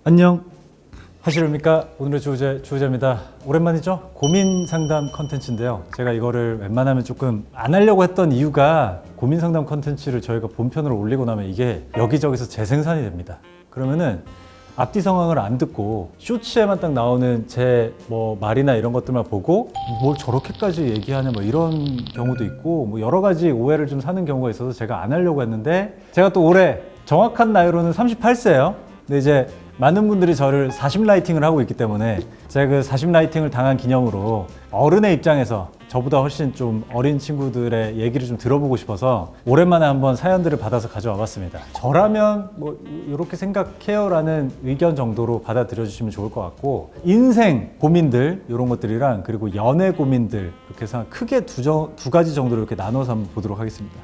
안녕 하시렵니까? 오늘의 주호자입니다. 오랜만이죠? 고민 상담 컨텐츠인데요. 제가 이거를 웬만하면 조금 안 하려고 했던 이유가 고민 상담 컨텐츠를 저희가 본편으로 올리고 나면 이게 여기저기서 재생산이 됩니다. 그러면은 앞뒤 상황을 안 듣고 쇼츠에만 딱 나오는 제 뭐 말이나 이런 것들만 보고 뭘 저렇게까지 얘기하냐 뭐 이런 경우도 있고 뭐 여러 가지 오해를 좀 사는 경우가 있어서 제가 안 하려고 했는데, 제가 또 올해 정확한 나이로는 38세예요. 근데 이제 많은 분들이 저를 40 라이팅을 하고 있기 때문에 제가 그 40 라이팅을 당한 기념으로 어른의 입장에서 저보다 훨씬 좀 어린 친구들의 얘기를 좀 들어보고 싶어서 오랜만에 한번 사연들을 받아서 가져와 봤습니다. 저라면 뭐 이렇게 생각해요 라는 의견 정도로 받아들여 주시면 좋을 것 같고, 인생 고민들 이런 것들이랑 그리고 연애 고민들 이렇게 해서 크게 두 가지 정도로 이렇게 나눠서 한번 보도록 하겠습니다.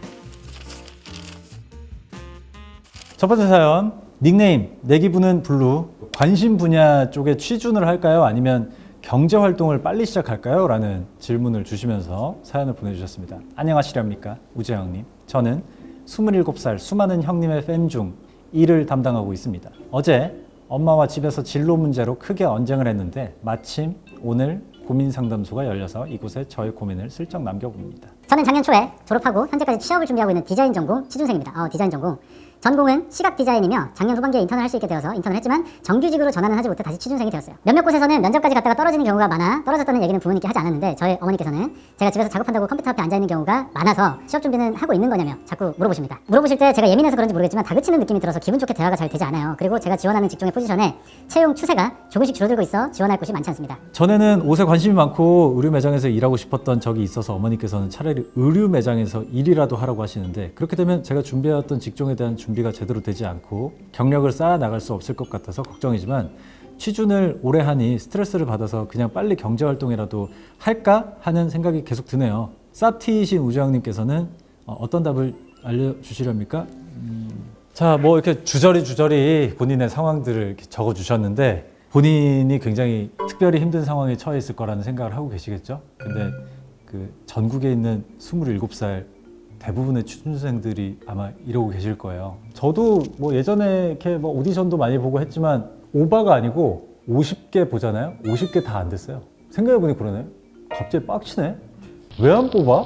첫 번째 사연, 닉네임 내 기분은 블루. 관심 분야 쪽에 취준을 할까요? 아니면 경제 활동을 빨리 시작할까요? 라는 질문을 주시면서 사연을 보내주셨습니다. 안녕하시렵니까? 우재영님. 저는 27살 수많은 형님의 팬 중 일을 담당하고 있습니다. 어제 엄마와 집에서 진로 문제로 크게 언쟁을 했는데 마침 오늘 고민 상담소가 열려서 이곳에 저의 고민을 슬쩍 남겨봅니다. 저는 작년 초에 졸업하고 현재까지 취업을 준비하고 있는 디자인 전공 취준생입니다. 디자인 전공. 전공은 시각 디자인이며 작년 후반기에 인턴을 할 수 있게 되어서 인턴을 했지만 정규직으로 전환은 하지 못해 다시 취준생이 되었어요. 몇몇 곳에서는 면접까지 갔다가 떨어지는 경우가 많아 떨어졌다는 얘기는 부모님께 하지 않았는데, 저희 어머니께서는 제가 집에서 작업한다고 컴퓨터 앞에 앉아있는 경우가 많아서 취업 준비는 하고 있는 거냐며 자꾸 물어보십니다. 물어보실 때 제가 예민해서 그런지 모르겠지만 다그치는 느낌이 들어서 기분 좋게 대화가 잘 되지 않아요. 그리고 제가 지원하는 직종의 포지션에 채용 추세가 조금씩 줄어들고 있어 지원할 곳이 많지 않습니다. 전에는 옷에 관심이 많고 의류 매장에서 일하고 싶었던 적이 있어서 어머니께서는 차라리 의류 매장에서 일이라도 하라고 하시는데, 그렇게 되면 제가 준비해왔던 직종에 대한 준비가 제대로 되지 않고 경력을 쌓아 나갈 수 없을 것 같아서 걱정이지만, 취준을 오래 하니 스트레스를 받아서 그냥 빨리 경제활동이라도 할까 하는 생각이 계속 드네요. 쌉티이신 우주영님께서는 어떤 답을 알려주시렵니까? 자, 뭐 이렇게 주저리 본인의 상황들을 이렇게 적어주셨는데, 본인이 굉장히 특별히 힘든 상황에 처해 있을 거라는 생각을 하고 계시겠죠? 근데 그 전국에 있는 27살 대부분의 취준생들이 아마 이러고 계실 거예요. 저도 뭐 예전에 이렇게 뭐 오디션도 많이 보고 했지만 오바가 아니고 50개 보잖아요. 50개 다 안 됐어요. 생각해보니 그러네. 갑자기 빡치네. 왜 안 뽑아?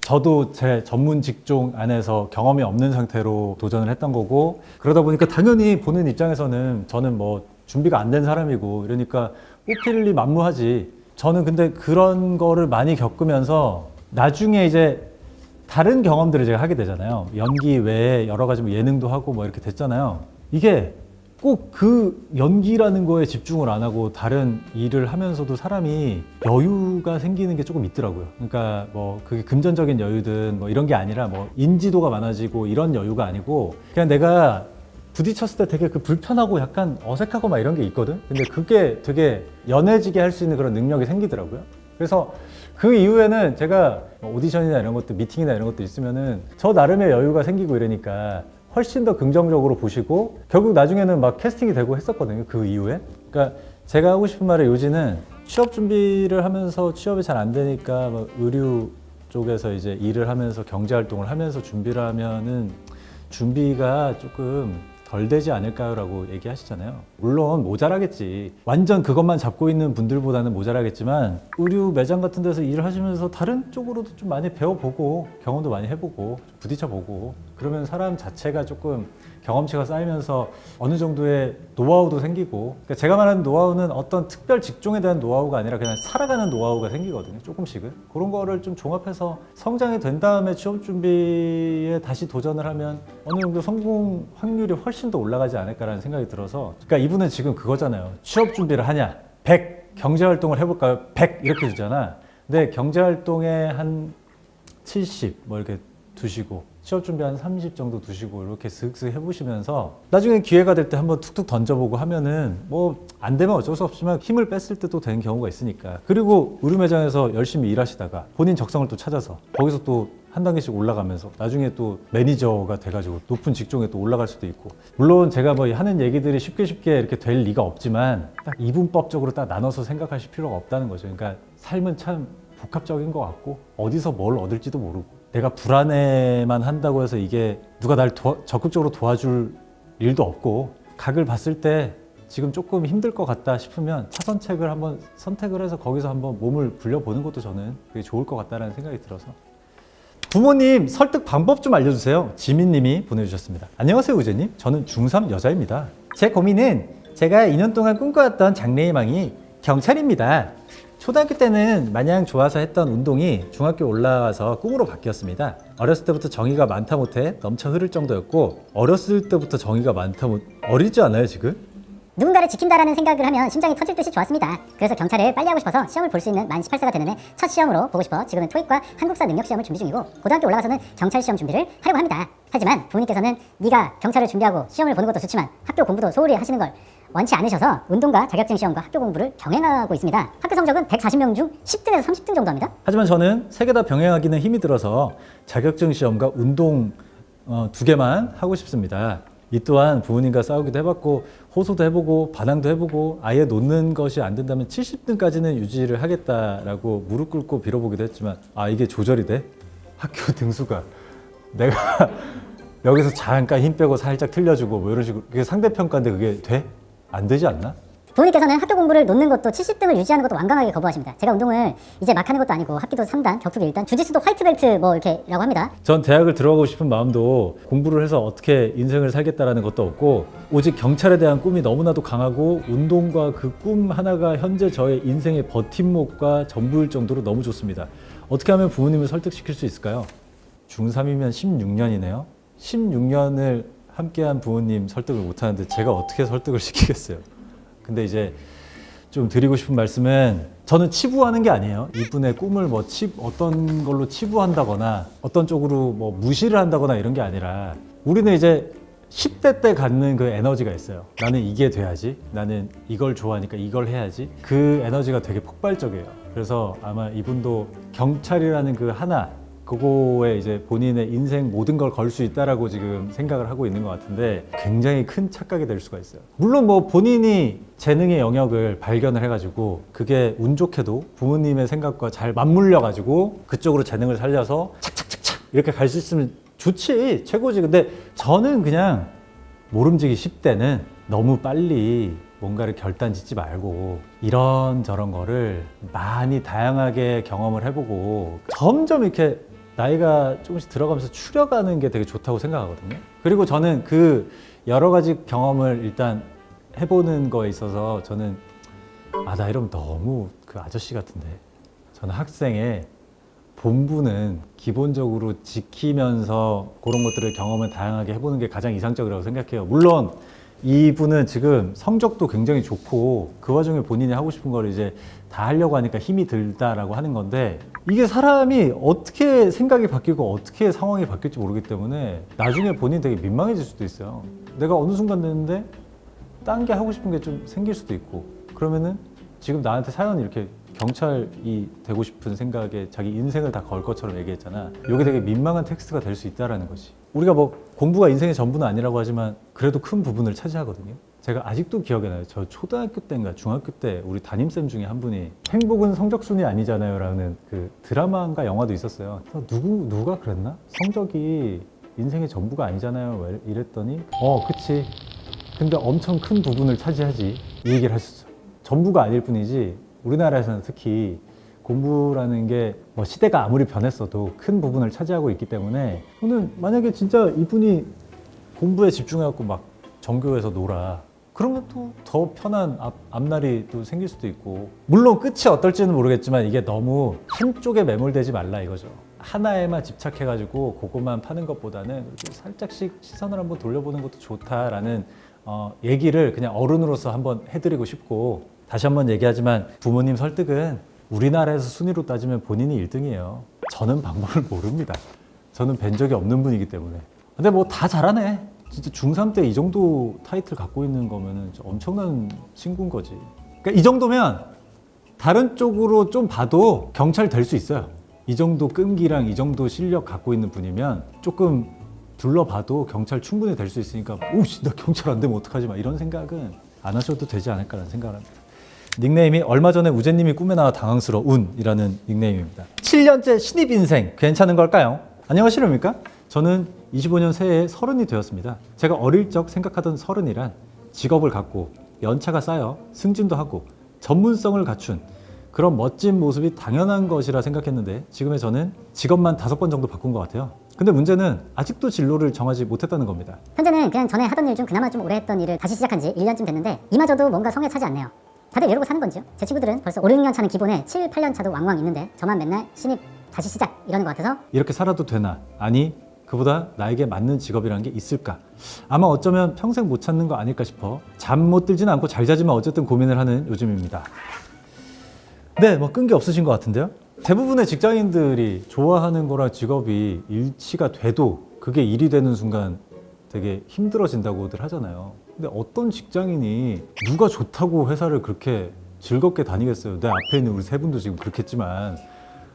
저도 제 전문 직종 안에서 경험이 없는 상태로 도전을 했던 거고, 그러다 보니까 당연히 보는 입장에서는 저는 뭐 준비가 안 된 사람이고 이러니까 뽑힐 리 만무하지. 저는 근데 그런 거를 많이 겪으면서 나중에 이제 다른 경험들을 제가 하게 되잖아요. 연기 외에 여러 가지 뭐 예능도 하고 뭐 이렇게 됐잖아요. 이게 꼭 그 연기라는 거에 집중을 안 하고 다른 일을 하면서도 사람이 여유가 생기는 게 조금 있더라고요. 그러니까 뭐 그게 금전적인 여유든 뭐 이런 게 아니라 뭐 인지도가 많아지고 이런 여유가 아니고, 그냥 내가 부딪혔을 때 되게 그 불편하고 약간 어색하고 막 이런 게 있거든. 근데 그게 되게 연해지게 할 수 있는 그런 능력이 생기더라고요. 그래서 그 이후에는 제가 오디션이나 이런 것들, 미팅이나 이런 것들 있으면은 저 나름의 여유가 생기고 이러니까 훨씬 더 긍정적으로 보시고, 결국 나중에는 막 캐스팅이 되고 했었거든요. 그 이후에. 그러니까 제가 하고 싶은 말의 요지는, 취업 준비를 하면서 취업이 잘 안 되니까 뭐 의류 쪽에서 이제 일을 하면서 경제 활동을 하면서 준비를 하면은 준비가 조금 덜 되지 않을까요? 라고 얘기하시잖아요. 물론 모자라겠지. 완전 그것만 잡고 있는 분들보다는 모자라겠지만, 의류 매장 같은 데서 일을 하시면서 다른 쪽으로도 좀 많이 배워보고 경험도 많이 해보고 부딪혀보고, 그러면 사람 자체가 조금 경험치가 쌓이면서 어느 정도의 노하우도 생기고, 그러니까 제가 말하는 노하우는 어떤 특별 직종에 대한 노하우가 아니라 그냥 살아가는 노하우가 생기거든요. 조금씩은. 그런 거를 좀 종합해서 성장이 된 다음에 취업 준비에 다시 도전을 하면 어느 정도 성공 확률이 훨씬 더 올라가지 않을까라는 생각이 들어서, 그러니까 이분은 지금 그거잖아요. 취업 준비를 하냐? 100. 경제활동을 해볼까요? 100. 이렇게 주잖아. 근데 경제활동에 한 70 뭐 이렇게 두시고, 취업 준비 한 30 정도 두시고 이렇게 슥슥 해보시면서 나중에 기회가 될 때 한번 툭툭 던져보고 하면은 뭐 안 되면 어쩔 수 없지만 힘을 뺐을 때도 되는 경우가 있으니까. 그리고 의류 매장에서 열심히 일하시다가 본인 적성을 또 찾아서 거기서 또 한 단계씩 올라가면서 나중에 또 매니저가 돼가지고 높은 직종에 또 올라갈 수도 있고. 물론 제가 뭐 하는 얘기들이 쉽게 이렇게 될 리가 없지만 딱 이분법적으로 딱 나눠서 생각하실 필요가 없다는 거죠. 그러니까 삶은 참 복합적인 것 같고 어디서 뭘 얻을지도 모르고, 내가 불안해만 한다고 해서 이게 누가 날 적극적으로 도와줄 일도 없고, 각을 봤을 때 지금 조금 힘들 것 같다 싶으면 차선책을 한번 선택을 해서 거기서 한번 몸을 굴려보는 것도 저는 그게 좋을 것 같다는 생각이 들어서. 부모님 설득 방법 좀 알려주세요. 지민님이 보내주셨습니다. 안녕하세요 우재님. 저는 중3 여자입니다. 제 고민은 제가 2년 동안 꿈꿔왔던 장래희망이 경찰입니다. 초등학교 때는 마냥 좋아서 했던 운동이 중학교 올라와서 꿈으로 바뀌었습니다. 어렸을 때부터 정의가 많다 못해 넘쳐 흐를 정도였고 어렸을 때부터 정의가 많다 못 어리지 않아요 지금? 누군가를 지킨다라는 생각을 하면 심장이 터질 듯이 좋았습니다. 그래서 경찰을 빨리 하고 싶어서 시험을 볼 수 있는 만 18세가 되는 해 첫 시험으로 보고 싶어 지금은 토익과 한국사 능력 시험을 준비 중이고 고등학교 올라가서는 경찰 시험 준비를 하려고 합니다. 하지만 부모님께서는 네가 경찰을 준비하고 시험을 보는 것도 좋지만 학교 공부도 소홀히 하시는 걸 원치 않으셔서 운동과 자격증 시험과 학교 공부를 병행하고 있습니다. 학교 성적은 140명 중 10등에서 30등 정도 합니다. 하지만 저는 세 개 다 병행하기는 힘이 들어서 자격증 시험과 운동 두 개만 하고 싶습니다. 이 또한 부모님과 싸우기도 해봤고 호소도 해보고 반항도 해보고 아예 놓는 것이 안 된다면 70등까지는 유지를 하겠다라고 무릎 꿇고 빌어보기도 했지만 아 이게 조절이 돼? 학교 등수가 내가 여기서 잠깐 힘 빼고 살짝 틀려주고 뭐 이런 식으로 그게 상대평가인데 그게 돼? 안 되지 않나? 부모님께서는 학교 공부를 놓는 것도 70등을 유지하는 것도 완강하게 거부하십니다. 제가 운동을 이제 막 하는 것도 아니고 합기도 3단, 격투기 1단, 주짓수도 화이트벨트 뭐 이렇게라고 합니다. 전 대학을 들어가고 싶은 마음도 공부를 해서 어떻게 인생을 살겠다라는 것도 없고 오직 경찰에 대한 꿈이 너무나도 강하고 운동과 그 꿈 하나가 현재 저의 인생의 버팀목과 전부일 정도로 너무 좋습니다. 어떻게 하면 부모님을 설득시킬 수 있을까요? 중3이면 16년이네요. 16년을 함께한 부모님 설득을 못하는데 제가 어떻게 설득을 시키겠어요? 근데 이제 좀 드리고 싶은 말씀은 저는 치부하는 게 아니에요. 이분의 꿈을 뭐 어떤 걸로 치부한다거나 어떤 쪽으로 뭐 무시를 한다거나 이런 게 아니라 우리는 이제 10대 때 갖는 그 에너지가 있어요. 나는 이게 돼야지. 나는 이걸 좋아하니까 이걸 해야지. 그 에너지가 되게 폭발적이에요. 그래서 아마 이분도 경찰이라는 그 하나 그거에 이제 본인의 인생 모든 걸 걸 수 있다라고 지금 생각을 하고 있는 것 같은데 굉장히 큰 착각이 될 수가 있어요. 물론 뭐 본인이 재능의 영역을 발견을 해가지고 그게 운 좋게도 부모님의 생각과 잘 맞물려가지고 그쪽으로 재능을 살려서 착착착착 이렇게 갈 수 있으면 좋지 최고지. 근데 저는 그냥 모름지기 10대는 너무 빨리 뭔가를 결단 짓지 말고 이런저런 거를 많이 다양하게 경험을 해보고 점점 이렇게 나이가 조금씩 들어가면서 추려가는 게 되게 좋다고 생각하거든요. 그리고 저는 그 여러 가지 경험을 일단 해보는 거에 있어서 저는 나 이러면 너무 그 아저씨 같은데 저는 학생의 본분은 기본적으로 지키면서 그런 것들을 경험을 다양하게 해보는 게 가장 이상적이라고 생각해요. 물론 이분은 지금 성적도 굉장히 좋고 그 와중에 본인이 하고 싶은 걸 이제 다 하려고 하니까 힘이 들다라고 하는 건데 이게 사람이 어떻게 생각이 바뀌고 어떻게 상황이 바뀔지 모르기 때문에 나중에 본인이 되게 민망해질 수도 있어요. 내가 어느 순간 됐는데 딴 게 하고 싶은 게 좀 생길 수도 있고 그러면은 지금 나한테 사연 이렇게 경찰이 되고 싶은 생각에 자기 인생을 다 걸 것처럼 얘기했잖아. 이게 되게 민망한 텍스트가 될 수 있다라는 거지. 우리가 뭐 공부가 인생의 전부는 아니라고 하지만 그래도 큰 부분을 차지하거든요. 제가 아직도 기억이 나요. 저 초등학교 때인가 중학교 때 우리 담임쌤 중에 한 분이 행복은 성적순이 아니잖아요 라는 그 드라마인가 영화도 있었어요. 누가 그랬나? 성적이 인생의 전부가 아니잖아요 이랬더니 그치. 근데 엄청 큰 부분을 차지하지 이 얘기를 하셨죠. 전부가 아닐 뿐이지 우리나라에서는 특히 공부라는 게 뭐 시대가 아무리 변했어도 큰 부분을 차지하고 있기 때문에 저는 만약에 진짜 이분이 공부에 집중해갖고 막 전교에서 놀아 그러면 또 더 편한 앞날이 또 생길 수도 있고 물론 끝이 어떨지는 모르겠지만 이게 너무 한쪽에 매몰되지 말라 이거죠. 하나에만 집착해가지고 그것만 파는 것보다는 살짝씩 시선을 한번 돌려보는 것도 좋다라는 얘기를 그냥 어른으로서 한번 해드리고 싶고 다시 한번 얘기하지만 부모님 설득은 우리나라에서 순위로 따지면 본인이 1등이에요. 저는 방법을 모릅니다. 저는 뵌 적이 없는 분이기 때문에. 근데 뭐 다 잘하네. 진짜 중3 때 이 정도 타이틀 갖고 있는 거면은 엄청난 친구인 거지. 그러니까 이 정도면 다른 쪽으로 좀 봐도 경찰 될 수 있어요. 이 정도 끈기랑 이 정도 실력 갖고 있는 분이면 조금 둘러봐도 경찰 충분히 될 수 있으니까 오씨 나 경찰 안 되면 어떡하지 막 이런 생각은 안 하셔도 되지 않을까라는 생각을 합니다. 닉네임이 얼마 전에 우재님이 꿈에 나와 당황스러운이라는 닉네임입니다. 7년째 신입 인생 괜찮은 걸까요? 안녕하십니까? 저는 25년 새해에 30이 되었습니다. 제가 어릴 적 생각하던 30이란 직업을 갖고 연차가 쌓여 승진도 하고 전문성을 갖춘 그런 멋진 모습이 당연한 것이라 생각했는데 지금의 저는 직업만 5번 정도 바꾼 것 같아요. 근데 문제는 아직도 진로를 정하지 못했다는 겁니다. 현재는 그냥 전에 하던 일 중 그나마 좀 오래 했던 일을 다시 시작한 지 1년쯤 됐는데 이마저도 뭔가 성에 차지 않네요. 다들 이러고 사는 건지요? 제 친구들은 벌써 5, 6년 차는 기본에 7, 8년 차도 왕왕 있는데 저만 맨날 신입 다시 시작 이러는 것 같아서 이렇게 살아도 되나? 아니 그보다 나에게 맞는 직업이라는 게 있을까? 아마 어쩌면 평생 못 찾는 거 아닐까 싶어 잠 못 들지는 않고 잘 자지만 어쨌든 고민을 하는 요즘입니다. 네, 뭐 끈기 없으신 것 같은데요? 대부분의 직장인들이 좋아하는 거랑 직업이 일치가 돼도 그게 일이 되는 순간 되게 힘들어진다고들 하잖아요. 근데 어떤 직장인이 누가 좋다고 회사를 그렇게 즐겁게 다니겠어요? 내 앞에 있는 우리 세 분도 지금 그렇겠지만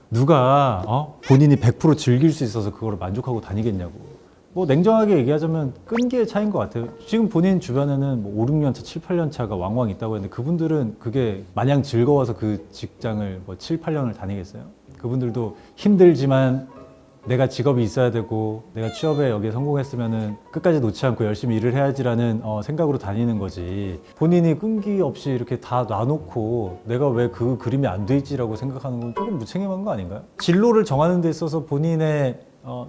누가 본인이 100% 즐길 수 있어서 그거를 만족하고 다니겠냐고. 뭐 냉정하게 얘기하자면 끈기의 차이인 것 같아요. 지금 본인 주변에는 뭐 5, 6년 차, 7, 8년 차가 왕왕 있다고 했는데 그분들은 그게 마냥 즐거워서 그 직장을 뭐 7, 8년을 다니겠어요? 그분들도 힘들지만 내가 직업이 있어야 되고 내가 취업에 여기에 성공했으면은 끝까지 놓지 않고 열심히 일을 해야지라는 생각으로 다니는 거지. 본인이 끈기 없이 이렇게 다 놔놓고 내가 왜 그 그림이 안 돼 있지라고 생각하는 건 조금 무책임한 거 아닌가요? 진로를 정하는 데 있어서 본인의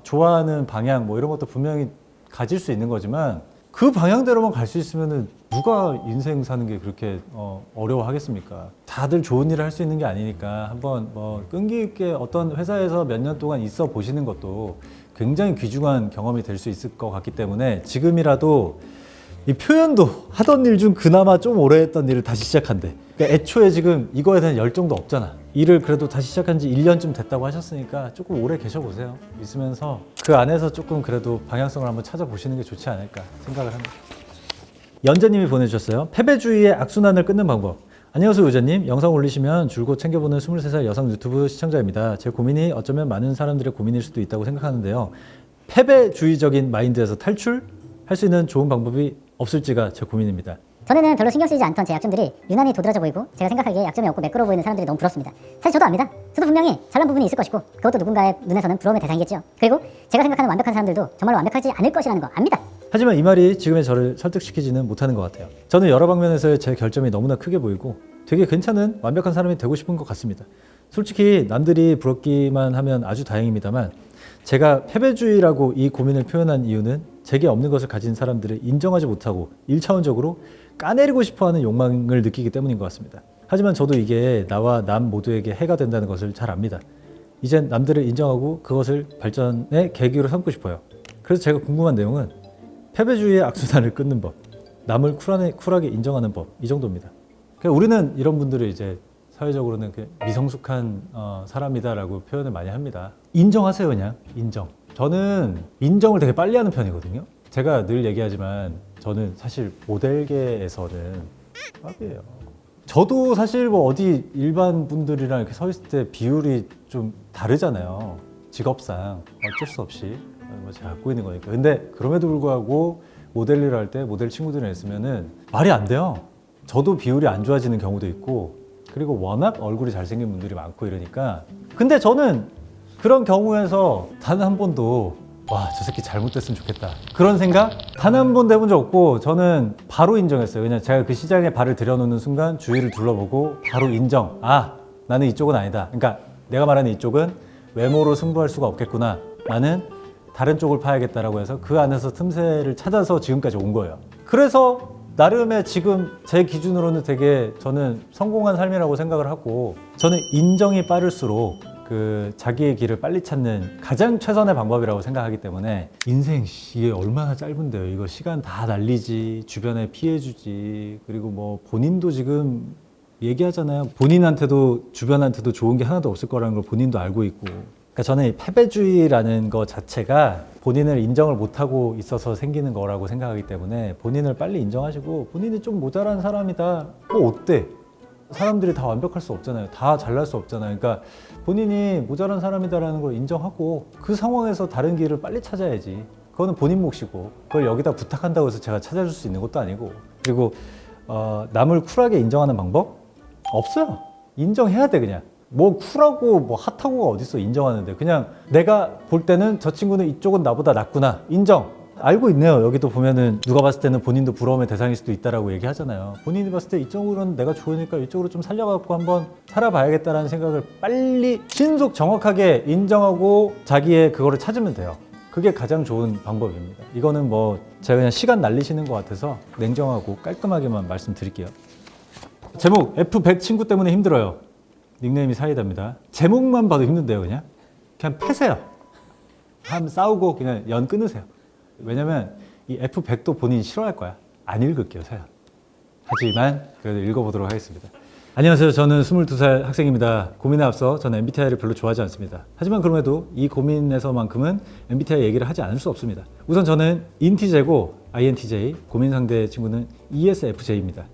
좋아하는 방향 뭐 이런 것도 분명히 가질 수 있는 거지만 그 방향대로만 갈 수 있으면은 누가 인생 사는 게 그렇게 어려워하겠습니까? 다들 좋은 일을 할 수 있는 게 아니니까 한번 뭐 끈기 있게 어떤 회사에서 몇 년 동안 있어 보시는 것도 굉장히 귀중한 경험이 될 수 있을 것 같기 때문에 지금이라도 이 표현도 하던 일 중 그나마 좀 오래 했던 일을 다시 시작한대. 그러니까 애초에 지금 이거에 대한 열정도 없잖아. 일을 그래도 다시 시작한 지 1년쯤 됐다고 하셨으니까 조금 오래 계셔보세요. 있으면서 그 안에서 조금 그래도 방향성을 한번 찾아보시는 게 좋지 않을까 생각을 합니다. 연재님이 보내주셨어요. 패배주의의 악순환을 끊는 방법. 안녕하세요 요자님. 영상 올리시면 줄곧 챙겨보는 23살 여성 유튜브 시청자입니다. 제 고민이 어쩌면 많은 사람들의 고민일 수도 있다고 생각하는데요. 패배주의적인 마인드에서 탈출할 수 있는 좋은 방법이 없을지가 제 고민입니다. 전에는 별로 신경 쓰이지 않던 제 약점들이 유난히 도드라져 보이고 제가 생각하기에 약점이 없고 매끄러워 보이는 사람들이 너무 부럽습니다. 사실 저도 압니다. 저도 분명히 잘난 부분이 있을 것이고 그것도 누군가의 눈에서는 부러움의 대상이겠죠. 그리고 제가 생각하는 완벽한 사람들도 정말로 완벽하지 않을 것이라는 거 압니다. 하지만 이 말이 지금의 저를 설득시키지는 못하는 것 같아요. 저는 여러 방면에서의 제 결점이 너무나 크게 보이고 되게 괜찮은 완벽한 사람이 되고 싶은 것 같습니다. 솔직히 남들이 부럽기만 하면 아주 다행입니다만 제가 패배주의라고 이 고민을 표현한 이유는 제게 없는 것을 가진 사람들을 인정하지 못하고 1차원적으로 까내리고 싶어하는 욕망을 느끼기 때문인 것 같습니다. 하지만 저도 이게 나와 남 모두에게 해가 된다는 것을 잘 압니다. 이젠 남들을 인정하고 그것을 발전의 계기로 삼고 싶어요. 그래서 제가 궁금한 내용은 패배주의의 악순환을 끊는 법, 남을 쿨하게 인정하는 법, 이 정도입니다. 그러니까 우리는 이런 분들을 이제 사회적으로는 미성숙한 사람이다라고 표현을 많이 합니다. 인정하세요, 그냥 인정. 저는 인정을 되게 빨리 하는 편이거든요. 제가 늘 얘기하지만 저는 사실 모델계에서는 빡이에요. 저도 사실 뭐 어디 일반 분들이랑 이렇게 서 있을 때 비율이 좀 다르잖아요. 직업상 어쩔 수 없이 뭐 제가 갖고 있는 거니까. 근데 그럼에도 불구하고 모델 일을 할 때 모델 친구들이랑 있으면은 말이 안 돼요. 저도 비율이 안 좋아지는 경우도 있고 그리고 워낙 얼굴이 잘생긴 분들이 많고 이러니까 근데 저는 그런 경우에서 단 한 번도 와, 저 새끼 잘못됐으면 좋겠다 그런 생각 단 한 번도 해본 적 없고 저는 바로 인정했어요. 그냥 제가 그 시장에 발을 들여놓는 순간 주위를 둘러보고 바로 인정. 아, 나는 이쪽은 아니다. 그러니까 내가 말하는 이쪽은 외모로 승부할 수가 없겠구나. 나는 다른 쪽을 파야겠다라고 해서 그 안에서 틈새를 찾아서 지금까지 온 거예요. 그래서 나름의 지금 제 기준으로는 되게 저는 성공한 삶이라고 생각을 하고 저는 인정이 빠를수록 그 자기의 길을 빨리 찾는 가장 최선의 방법이라고 생각하기 때문에 인생 이게 얼마나 짧은데요. 이거 시간 다 날리지, 주변에 피해주지, 그리고 뭐 본인도 지금 얘기하잖아요. 본인한테도 주변한테도 좋은 게 하나도 없을 거라는 걸 본인도 알고 있고. 그러니까 저는 이 패배주의라는 거 자체가 본인을 인정을 못하고 있어서 생기는 거라고 생각하기 때문에 본인을 빨리 인정하시고 본인이 좀 모자란 사람이다. 뭐 어때? 사람들이 다 완벽할 수 없잖아요. 다 잘날 수 없잖아요. 그러니까 본인이 모자란 사람이다라는 걸 인정하고 그 상황에서 다른 길을 빨리 찾아야지. 그거는 본인 몫이고 그걸 여기다 부탁한다고 해서 제가 찾아줄 수 있는 것도 아니고. 그리고 남을 쿨하게 인정하는 방법? 없어요. 인정해야 돼 그냥. 뭐 쿨하고 뭐 핫하고가 어딨어 인정하는데 그냥 내가 볼 때는 저 친구는 이쪽은 나보다 낫구나 인정. 알고 있네요. 여기도 보면은 누가 봤을 때는 본인도 부러움의 대상일 수도 있다라고 얘기하잖아요. 본인이 봤을 때 이쪽으로는 내가 좋으니까 이쪽으로 좀 살려갖고 한번 살아봐야겠다라는 생각을 빨리 신속 정확하게 인정하고 자기의 그거를 찾으면 돼요. 그게 가장 좋은 방법입니다. 이거는 뭐 제가 그냥 시간 날리시는 것 같아서 냉정하고 깔끔하게만 말씀드릴게요. 제목 F100 친구 때문에 힘들어요. 닉네임이 사이다입니다. 제목만 봐도 힘든데요. 그냥 패세요. 한번 싸우고 그냥 연 끊으세요. 왜냐면 이 F100도 본인이 싫어할 거야. 안 읽을게요, 사연. 하지만 그래도 읽어보도록 하겠습니다. 안녕하세요. 저는 22살 학생입니다. 고민에 앞서 저는 MBTI를 별로 좋아하지 않습니다. 하지만 그럼에도 이 고민에서만큼은 MBTI 얘기를 하지 않을 수 없습니다. 우선 저는 인티제고 INTJ, 고민 상대 친구는 ESFJ입니다.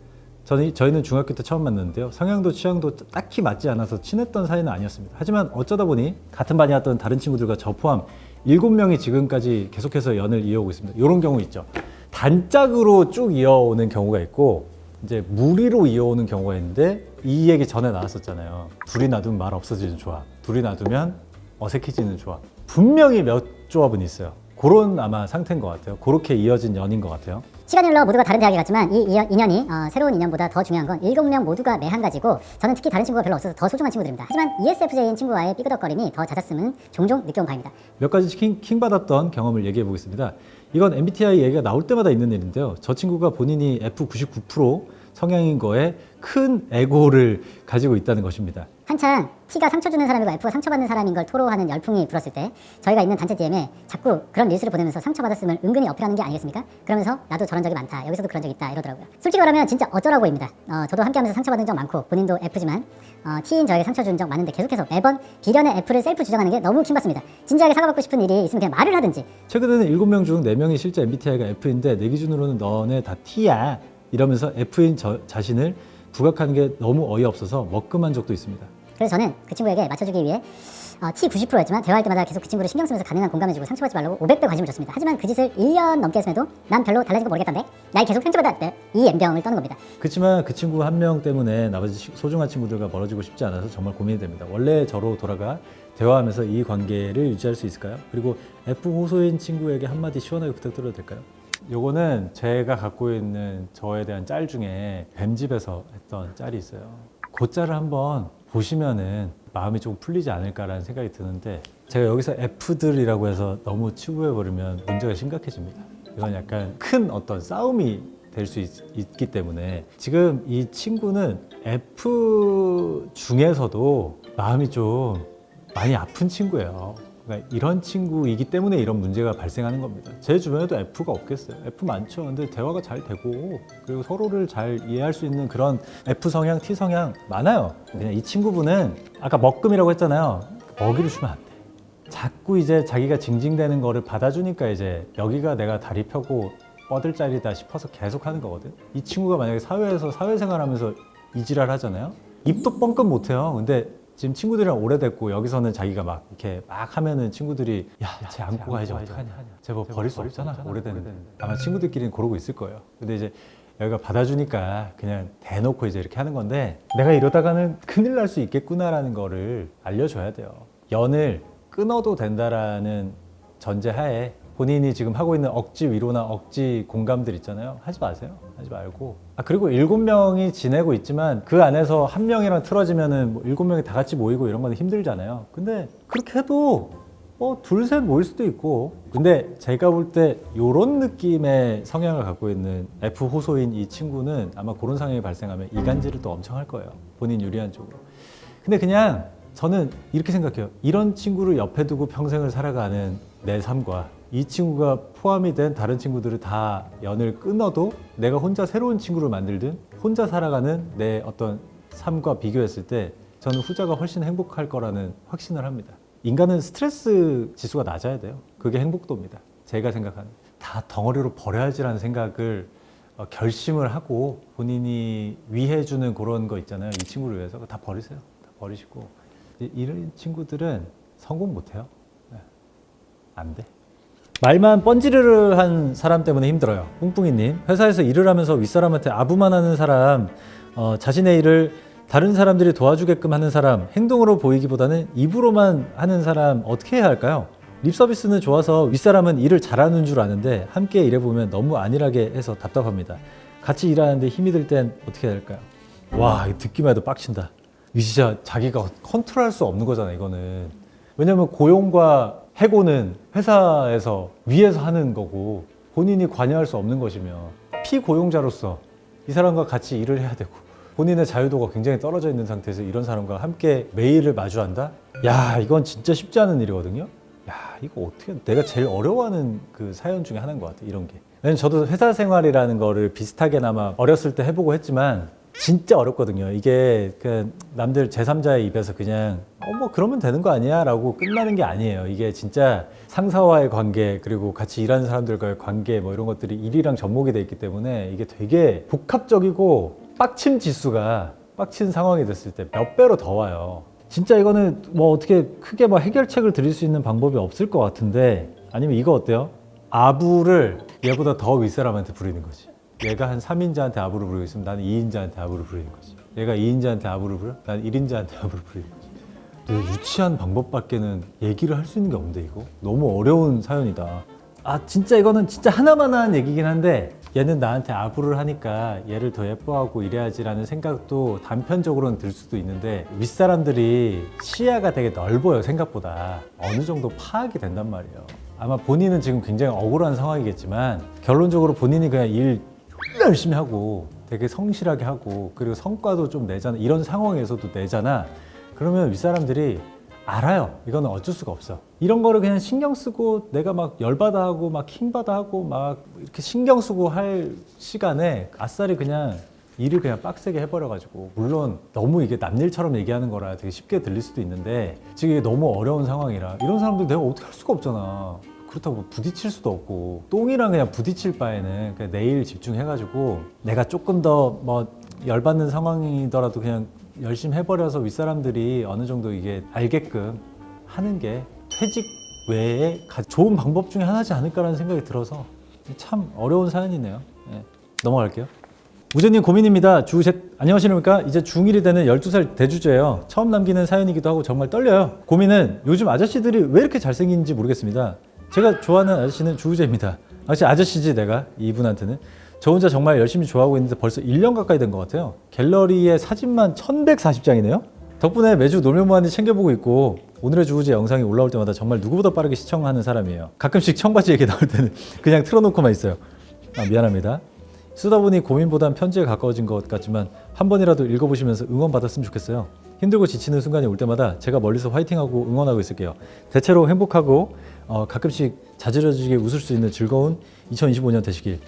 저희는 중학교 때 처음 만났는데요. 성향도 취향도 딱히 맞지 않아서 친했던 사이는 아니었습니다. 하지만 어쩌다 보니 같은 반이었던 다른 친구들과 저 포함 7명이 지금까지 계속해서 연을 이어오고 있습니다. 이런 경우 있죠. 단짝으로 쭉 이어오는 경우가 있고 이제 무리로 이어오는 경우가 있는데 이 얘기 전에 나왔었잖아요. 둘이 놔두면 말 없어지는 조합, 둘이 놔두면 어색해지는 조합. 분명히 몇 조합은 있어요. 그런 아마 상태인 것 같아요. 그렇게 이어진 연인 것 같아요. 시간이 흘러 모두가 다른 대학에 갔지만 이 인연이 새로운 인연보다 더 중요한 건 7명 모두가 매 한 가지고 저는 특히 다른 친구가 별로 없어서 더 소중한 친구들입니다. 하지만 ESFJ인 친구와의 삐그덕거림이 더 잦았음은 종종 느껴온 바입니다. 몇 가지 킹받았던 경험을 얘기해 보겠습니다. 이건 MBTI 얘기가 나올 때마다 있는 일인데요. 저 친구가 본인이 F99% 성향인 거에 큰 에고를 가지고 있다는 것입니다. 한창 T가 상처 주는 사람이고 F가 상처받는 사람인 걸 토로하는 열풍이 불었을 때 저희가 있는 단체 DM에 자꾸 그런 릴스를 보내면서 상처받았음을 은근히 어필하는 게 아니겠습니까? 그러면서 나도 저런 적이 많다, 여기서도 그런 적 있다 이러더라고요. 솔직히 말하면 진짜 어쩌라고입니다. 저도 함께하면서 상처받은 적 많고 본인도 F지만 T인 저에게 상처 준 적 많은데 계속해서 매번 비련의 F를 셀프 주장하는 게 너무 킹받습니다. 진지하게 사과받고 싶은 일이 있으면 그냥 말을 하든지. 최근에는 7명 중 4명이 실제 MBTI가 F인데 내 기준으로는 너네 다 T야 이러면서 F인 저 자신을 부각하는 게 너무 어이없어서 먹금한 적도 있습니다. 그래서 저는 그 친구에게 맞춰주기 위해 T 90%였지만 대화할 때마다 계속 그 친구를 신경 쓰면서 가능한 공감해주고 상처받지 말라고 500배 관심을 줬습니다. 하지만 그 짓을 1년 넘게 했음에도 난 별로 달라진 거 모르겠던데 날 계속 상처받았대, 이 엠병을 떠는 겁니다. 그렇지만 그 친구 한 명 때문에 나머지 소중한 친구들과 멀어지고 싶지 않아서 정말 고민이 됩니다. 원래 저로 돌아가 대화하면서 이 관계를 유지할 수 있을까요? 그리고 F 호소인 친구에게 한마디 시원하게 부탁드려도 될까요? 요거는 제가 갖고 있는 저에 대한 짤 중에 뱀집에서 했던 짤이 있어요. 그 짤을 한번 보시면은 마음이 조금 풀리지 않을까라는 생각이 드는데 제가 여기서 F들이라고 해서 너무 치부해버리면 문제가 심각해집니다. 이건 약간 큰 어떤 싸움이 될 수 있기 때문에 지금 이 친구는 F 중에서도 마음이 좀 많이 아픈 친구예요. 그러니까 이런 친구이기 때문에 이런 문제가 발생하는 겁니다. 제 주변에도 F가 없겠어요. F 많죠. 근데 대화가 잘 되고 그리고 서로를 잘 이해할 수 있는 그런 F 성향, T 성향 많아요. 그냥 이 친구분은 아까 먹금이라고 했잖아요. 먹이를 주면 안 돼. 자꾸 이제 자기가 징징대는 거를 받아주니까 이제 여기가 내가 다리 펴고 뻗을 자리다 싶어서 계속 하는 거거든. 이 친구가 만약에 사회에서 사회생활하면서 이지랄 하잖아요. 입도 뻥끗 못해요. 근데 지금 친구들이랑 오래됐고 여기서는 자기가 막 이렇게 막 하면은 친구들이 쟤 안고 가야지 어떡하냐, 쟤 뭐 버릴 수 없잖아, 오래됐는데. 아마 친구들끼리는 그러고 있을 거예요. 근데 이제 여기가 받아주니까 그냥 대놓고 이제 이렇게 하는 건데 내가 이러다가는 큰일 날 수 있겠구나라는 거를 알려줘야 돼요. 연을 끊어도 된다라는 전제하에 본인이 지금 하고 있는 억지 위로나 억지 공감들 있잖아요. 하지 마세요. 하지 말고. 그리고 7명이 지내고 있지만 그 안에서 한 명이랑 틀어지면은 뭐 7명이 다 같이 모이고 이런 건 힘들잖아요. 근데 그렇게 해도 뭐 둘, 셋 모일 수도 있고. 근데 제가 볼 때 이런 느낌의 성향을 갖고 있는 F 호소인 이 친구는 아마 그런 상황이 발생하면 이간질을 또 엄청 할 거예요. 본인 유리한 쪽으로. 근데 그냥 저는 이렇게 생각해요. 이런 친구를 옆에 두고 평생을 살아가는 내 삶과 이 친구가 포함이 된 다른 친구들을 다 연을 끊어도 내가 혼자 새로운 친구를 만들든 혼자 살아가는 내 어떤 삶과 비교했을 때 저는 후자가 훨씬 행복할 거라는 확신을 합니다. 인간은 스트레스 지수가 낮아야 돼요. 그게 행복도입니다. 제가 생각하는. 다 덩어리로 버려야지라는 생각을 결심을 하고 본인이 위해주는 그런 거 있잖아요. 이 친구를 위해서 다 버리세요. 다 버리시고. 이런 친구들은 성공 못해요. 안 돼. 말만 뻔지르르한 사람 때문에 힘들어요. 뿡뿡이님, 회사에서 일을 하면서 윗사람한테 아부만 하는 사람, 자신의 일을 다른 사람들이 도와주게끔 하는 사람, 행동으로 보이기보다는 입으로만 하는 사람 어떻게 해야 할까요? 립 서비스는 좋아서 윗사람은 일을 잘하는 줄 아는데 함께 일해보면 너무 안일하게 해서 답답합니다. 같이 일하는데 힘이 들 땐 어떻게 해야 될까요? 와, 이거 듣기만 해도 빡친다. 이거 진짜 자기가 컨트롤할 수 없는 거잖아, 이거는. 왜냐면 고용과 해고는 회사에서 위에서 하는 거고 본인이 관여할 수 없는 것이며 피고용자로서 이 사람과 같이 일을 해야 되고 본인의 자유도가 굉장히 떨어져 있는 상태에서 이런 사람과 함께 매일을 마주한다? 야, 이건 진짜 쉽지 않은 일이거든요. 야, 이거 어떻게 내가 제일 어려워하는 그 사연 중에 하나인 것 같아, 이런 게. 왜냐면 저도 회사 생활이라는 거를 비슷하게나마 어렸을 때 해보고 했지만 진짜 어렵거든요. 이게 그 남들 제3자의 입에서 그냥 뭐 그러면 되는 거 아니야? 라고 끝나는 게 아니에요. 이게 진짜 상사와의 관계 그리고 같이 일하는 사람들과의 관계 뭐 이런 것들이 일이랑 접목이 돼 있기 때문에 이게 되게 복합적이고 빡침 지수가 빡친 상황이 됐을 때 몇 배로 더 와요. 진짜 이거는 뭐 어떻게 크게 뭐 해결책을 드릴 수 있는 방법이 없을 것 같은데 아니면 이거 어때요? 아부를 얘보다 더 윗사람한테 부리는 거지. 얘가 한 3인자한테 아부를 부리고 있으면 나는 2인자한테 아부를 부리는 거지. 얘가 2인자한테 아부를 부려? 나는 1인자한테 아부를 부리는 거지. 되게 유치한 방법밖에는 얘기를 할 수 있는 게 없는데 이거? 너무 어려운 사연이다. 아 진짜 이거는 진짜 하나만한 얘기긴 한데 얘는 나한테 아부를 하니까 얘를 더 예뻐하고 이래야지라는 생각도 단편적으로는 들 수도 있는데 윗사람들이 시야가 되게 넓어요. 생각보다. 어느 정도 파악이 된단 말이에요. 아마 본인은 지금 굉장히 억울한 상황이겠지만 결론적으로 본인이 그냥 일 열심히 하고 되게 성실하게 하고 그리고 성과도 좀 내잖아. 이런 상황에서도 내잖아. 그러면 윗사람들이 알아요. 이거는 어쩔 수가 없어. 이런 거를 그냥 신경 쓰고 내가 막 열받아 하고 막 킹받아 하고 막 이렇게 신경 쓰고 할 시간에 아싸리 그냥 일을 그냥 빡세게 해버려가지고 물론 너무 이게 남일처럼 얘기하는 거라 되게 쉽게 들릴 수도 있는데 지금 이게 너무 어려운 상황이라 이런 사람들 내가 어떻게 할 수가 없잖아. 그렇다고 부딪힐 수도 없고 똥이랑 그냥 부딪힐 바에는 그냥 내일 집중해가지고 내가 조금 더 뭐 열받는 상황이더라도 그냥 열심히 해버려서 윗사람들이 어느 정도 이게 알게끔 하는 게 퇴직 외에 좋은 방법 중에 하나지 않을까라는 생각이 들어서 참 어려운 사연이네요. 네. 넘어갈게요. 우재님 고민입니다. 안녕하십니까? 이제 중1이 되는 12살 대주제예요. 처음 남기는 사연이기도 하고 정말 떨려요. 고민은 요즘 아저씨들이 왜 이렇게 잘생긴지 모르겠습니다. 제가 좋아하는 아저씨는 주우재입니다. 아저씨지 내가 이분한테는. 저 혼자 정말 열심히 좋아하고 있는데 벌써 1년 가까이 된 것 같아요. 갤러리에 사진만 1140장이네요. 덕분에 매주 놀면뭐하니 챙겨보고 있고 오늘의 주우재 영상이 올라올 때마다 정말 누구보다 빠르게 시청하는 사람이에요. 가끔씩 청바지 얘기 나올 때는 그냥 틀어놓고만 있어요. 미안합니다. 쓰다 보니 고민보단 편지에 가까워진 것 같지만 한 번이라도 읽어보시면서 응원받았으면 좋겠어요. 힘들고 지치는 순간이 올 때마다 제가 멀리서 화이팅하고 응원하고 있을게요. 대체로 행복하고 가끔씩 자지러지게 웃을 수 있는 즐거운 2025년 되시길.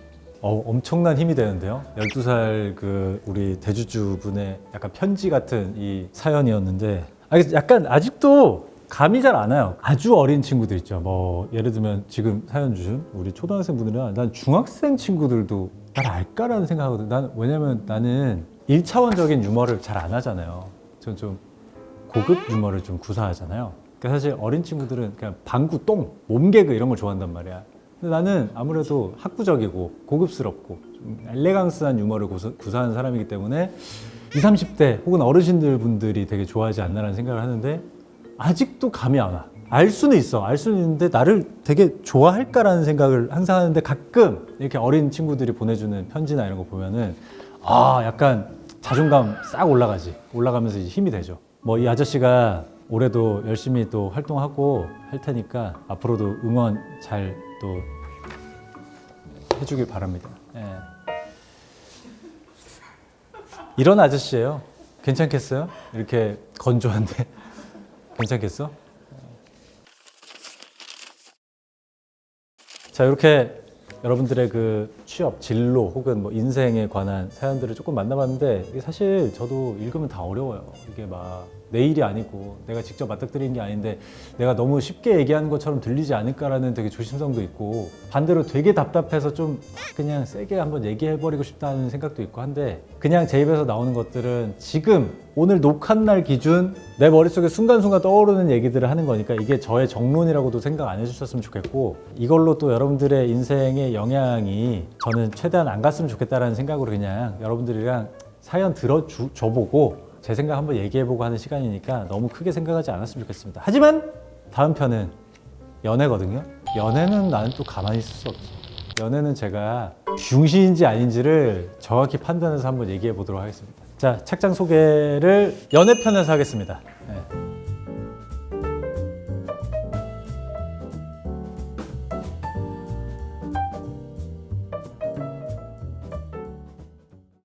엄청난 힘이 되는데요. 12살 그 우리 대주주 분의 약간 편지 같은 이 사연이었는데 약간 아직도 감이 잘 안 와요. 아주 어린 친구들 있죠. 뭐 예를 들면 지금 사연 주신 우리 초등학생 분들은 난 중학생 친구들도 날 알까라는 생각하거든. 왜냐면 나는 1차원적인 유머를 잘 안 하잖아요. 전 좀 고급 유머를 좀 구사하잖아요. 그러니까 사실 어린 친구들은 그냥 방구, 똥, 몸개그 이런 걸 좋아한단 말이야. 근데 나는 아무래도 학구적이고 고급스럽고 좀 엘레강스한 유머를 구사하는 사람이기 때문에 20, 30대 혹은 어르신들 분들이 되게 좋아하지 않나라는 생각을 하는데 아직도 감이 안 와. 알 수는 있는데 나를 되게 좋아할까라는 생각을 항상 하는데 가끔 이렇게 어린 친구들이 보내주는 편지나 이런 거 보면은 약간 자존감 싹 올라가면서 이제 힘이 되죠. 뭐 이 아저씨가 올해도 열심히 또 활동하고 할 테니까 앞으로도 응원 잘 또 해주길 바랍니다. 예. 이런 아저씨예요. 괜찮겠어요? 이렇게 건조한데 괜찮겠어? 자, 이렇게 여러분들의 그 취업, 진로 혹은 뭐 인생에 관한 사연들을 조금 만나봤는데 이게 사실 저도 읽으면 다 어려워요. 이게 막 내 일이 아니고 내가 직접 맞닥뜨리는 게 아닌데 내가 너무 쉽게 얘기하는 것처럼 들리지 않을까라는 되게 조심성도 있고 반대로 되게 답답해서 좀 그냥 세게 한번 얘기해버리고 싶다는 생각도 있고 한데 그냥 제 입에서 나오는 것들은 지금 오늘 녹화날 기준 내 머릿속에 순간순간 떠오르는 얘기들을 하는 거니까 이게 저의 정론이라고도 생각 안 해주셨으면 좋겠고 이걸로 또 여러분들의 인생에 영향이 저는 최대한 안 갔으면 좋겠다라는 생각으로 그냥 여러분들이랑 사연 들어줘보고 제 생각 한번 얘기해보고 하는 시간이니까 너무 크게 생각하지 않았으면 좋겠습니다. 하지만 다음 편은 연애거든요. 연애는 나는 또 가만히 있을 수 없지. 연애는 제가 중시인지 아닌지를 정확히 판단해서 한번 얘기해 보도록 하겠습니다. 자, 책장 소개를 연애편에서 하겠습니다. 네,